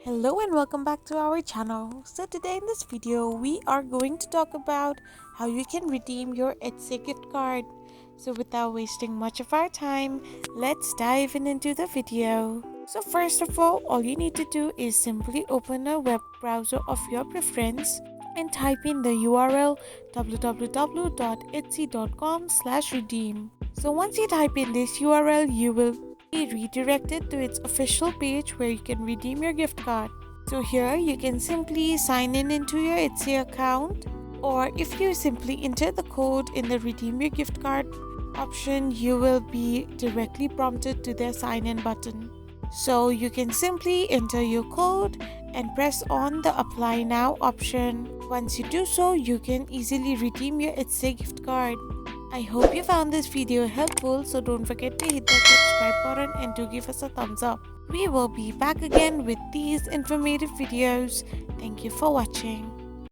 Hello and welcome back to our channel. So today in this video we are going to talk about how you can redeem your Etsy gift card. So without wasting much of our time, let's dive into the video. So first of all you need to do is simply open a web browser of your preference and type in the URL www.etsy.com/redeem. So once you type in this URL, you will be redirected to its official page where you can redeem your gift card. So here you can simply sign in into your Etsy account, or if you simply enter the code in the redeem your gift card option, you will be directly prompted to their sign in button. So you can simply enter your code and press on the apply now option. Once you do so, you can easily redeem your Etsy gift card. I hope you found this video helpful, so don't forget to hit that subscribe button and to give us a thumbs up. We will be back again with these informative videos. Thank you for watching.